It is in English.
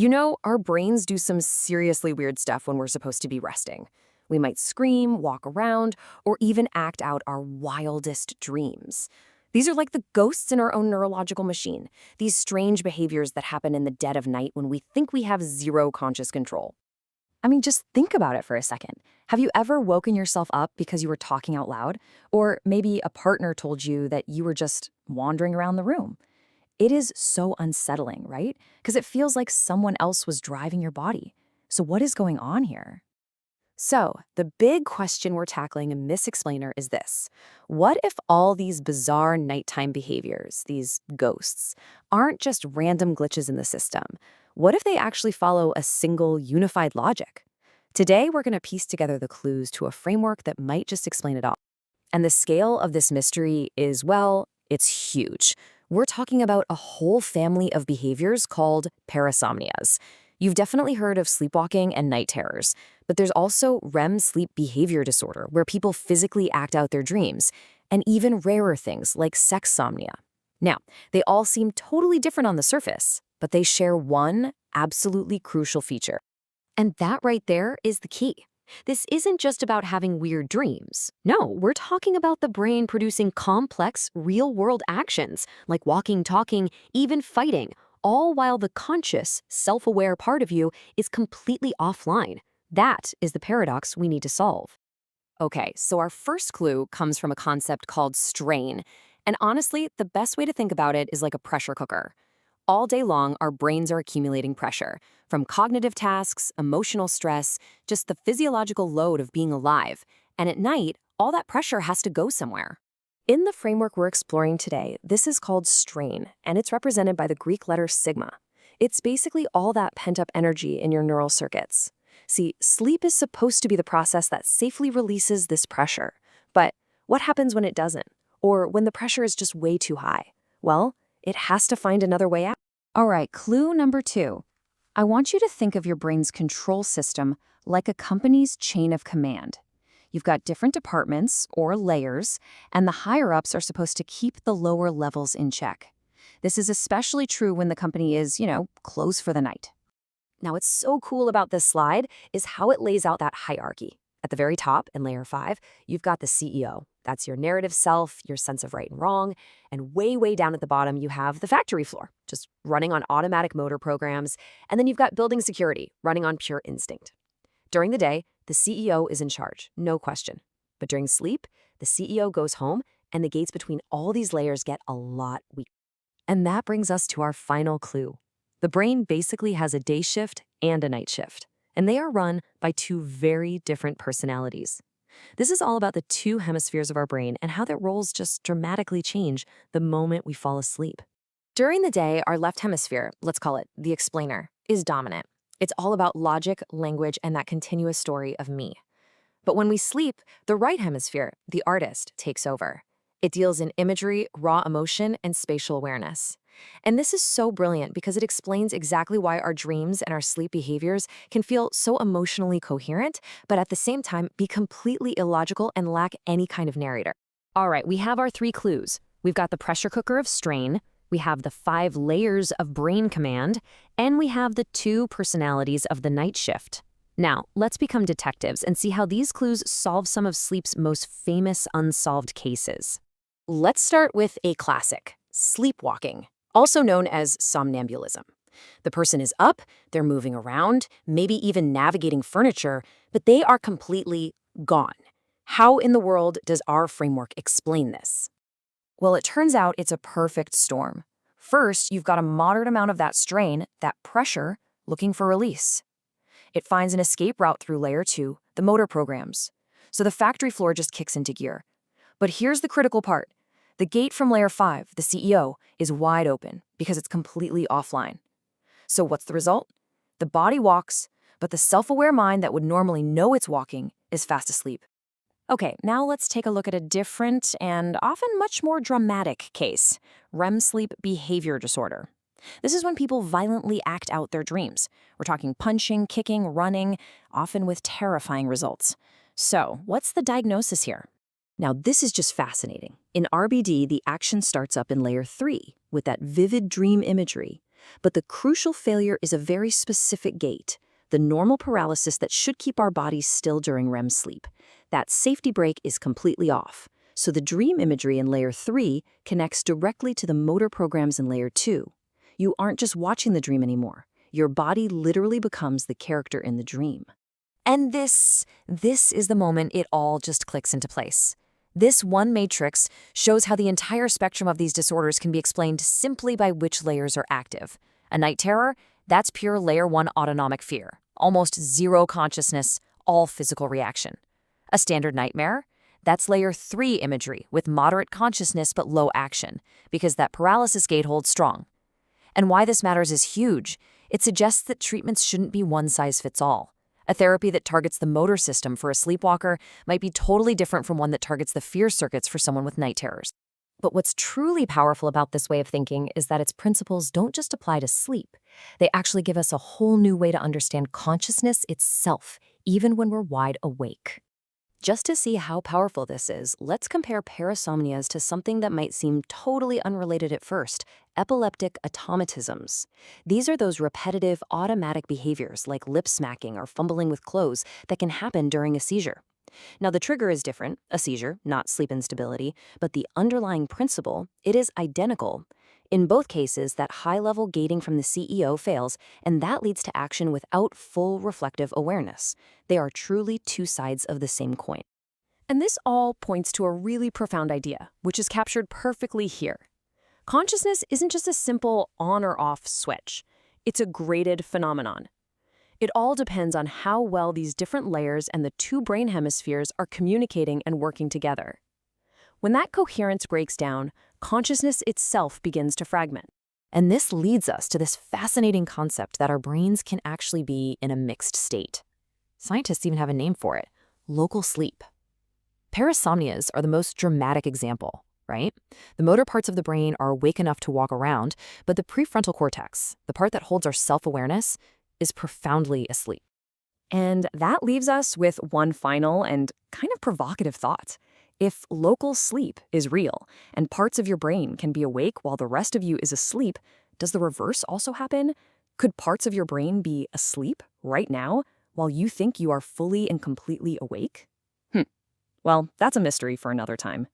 You know, our brains do some seriously weird stuff when we're supposed to be resting. We might scream, walk around, or even act out our wildest dreams. These are like the ghosts in our own neurological machine, these strange behaviors that happen in the dead of night when we think we have zero conscious control. I mean, just think about it for a second. Have you ever woken yourself up because you were talking out loud? Or maybe a partner told you that you were just wandering around the room? It is so unsettling, right? Because it feels like someone else was driving your body. So what is going on here? So, the big question we're tackling in this explainer is this. What if all these bizarre nighttime behaviors, these ghosts, aren't just random glitches in the system? What if they actually follow a single unified logic? Today, we're going to piece together the clues to a framework that might just explain it all. And the scale of this mystery is, well, it's huge. We're talking about a whole family of behaviors called parasomnias. You've definitely heard of sleepwalking and night terrors, but there's also REM sleep behavior disorder, where people physically act out their dreams, and even rarer things like sexsomnia. Now, they all seem totally different on the surface, but they share one absolutely crucial feature. And that right there is the key. This isn't just about having weird dreams. No, we're talking about the brain producing complex, real-world actions, like walking, talking, even fighting, all while the conscious, self-aware part of you is completely offline. That is the paradox we need to solve. Okay, so our first clue comes from a concept called strain. And honestly, the best way to think about it is like a pressure cooker. All day long, our brains are accumulating pressure, from cognitive tasks, emotional stress, just the physiological load of being alive. And at night, all that pressure has to go somewhere. In the framework we're exploring today, this is called strain, and it's represented by the Greek letter sigma. It's basically all that pent-up energy in your neural circuits. See, sleep is supposed to be the process that safely releases this pressure. But what happens when it doesn't? Or when the pressure is just way too high? Well, it has to find another way out. All right, clue number 2. I want you to think of your brain's control system like a company's chain of command. You've got different departments, or layers, and the higher-ups are supposed to keep the lower levels in check. This is especially true when the company is, closed for the night. Now, what's so cool about this slide is how it lays out that hierarchy. At the very top, in layer 5, you've got the CEO. That's your narrative self, your sense of right and wrong. And way, way down at the bottom, you have the factory floor, just running on automatic motor programs. And then you've got building security, running on pure instinct. During the day, the CEO is in charge, no question. But during sleep, the CEO goes home, and the gates between all these layers get a lot weaker. And that brings us to our final clue. The brain basically has a day shift and a night shift, and they are run by two very different personalities. This is all about the two hemispheres of our brain and how their roles just dramatically change the moment we fall asleep. During the day, our left hemisphere, let's call it the explainer, is dominant. It's all about logic, language, and that continuous story of me. But when we sleep, the right hemisphere, the artist, takes over. It deals in imagery, raw emotion, and spatial awareness. And this is so brilliant because it explains exactly why our dreams and our sleep behaviors can feel so emotionally coherent, but at the same time be completely illogical and lack any kind of narrator. All right, we have our 3 clues. We've got the pressure cooker of strain, we have the 5 layers of brain command, and we have the 2 personalities of the night shift. Now, let's become detectives and see how these clues solve some of sleep's most famous unsolved cases. Let's start with a classic, sleepwalking, also known as somnambulism. The person is up, they're moving around, maybe even navigating furniture, but they are completely gone. How in the world does our framework explain this? Well, it turns out it's a perfect storm. First, you've got a moderate amount of that strain, that pressure, looking for release. It finds an escape route through layer 2, the motor programs. So the factory floor just kicks into gear. But here's the critical part. The gate from layer 5, the CEO, is wide open because it's completely offline. So what's the result? The body walks, but the self-aware mind that would normally know it's walking is fast asleep. Okay, now let's take a look at a different and often much more dramatic case, REM sleep behavior disorder. This is when people violently act out their dreams. We're talking punching, kicking, running, often with terrifying results. So, what's the diagnosis here? Now, this is just fascinating. In RBD, the action starts up in layer 3 with that vivid dream imagery. But the crucial failure is a very specific gate, the normal paralysis that should keep our bodies still during REM sleep. That safety brake is completely off. So the dream imagery in layer 3 connects directly to the motor programs in layer 2. You aren't just watching the dream anymore. Your body literally becomes the character in the dream. And this is the moment it all just clicks into place. This one matrix shows how the entire spectrum of these disorders can be explained simply by which layers are active. A night terror, that's pure layer 1 autonomic fear, almost zero consciousness, all physical reaction. A standard nightmare, that's layer 3 imagery with moderate consciousness but low action, because that paralysis gate holds strong. And why this matters is huge. It suggests that treatments shouldn't be one size fits all. A therapy that targets the motor system for a sleepwalker might be totally different from one that targets the fear circuits for someone with night terrors. But what's truly powerful about this way of thinking is that its principles don't just apply to sleep. They actually give us a whole new way to understand consciousness itself, even when we're wide awake. Just to see how powerful this is, let's compare parasomnias to something that might seem totally unrelated at first: epileptic automatisms. These are those repetitive, automatic behaviors like lip smacking or fumbling with clothes that can happen during a seizure. Now, the trigger is different, a seizure, not sleep instability, but the underlying principle, it is identical. In both cases, that high-level gating from the CEO fails, and that leads to action without full reflective awareness. They are truly two sides of the same coin. And this all points to a really profound idea, which is captured perfectly here. Consciousness isn't just a simple on or off switch. It's a graded phenomenon. It all depends on how well these different layers and the two brain hemispheres are communicating and working together. When that coherence breaks down, consciousness itself begins to fragment. And this leads us to this fascinating concept that our brains can actually be in a mixed state. Scientists even have a name for it: local sleep. Parasomnias are the most dramatic example, right? The motor parts of the brain are awake enough to walk around, but the prefrontal cortex, the part that holds our self-awareness, is profoundly asleep. And that leaves us with one final and kind of provocative thought. If local sleep is real and parts of your brain can be awake while the rest of you is asleep, does the reverse also happen? Could parts of your brain be asleep right now while you think you are fully and completely awake? Well, that's a mystery for another time.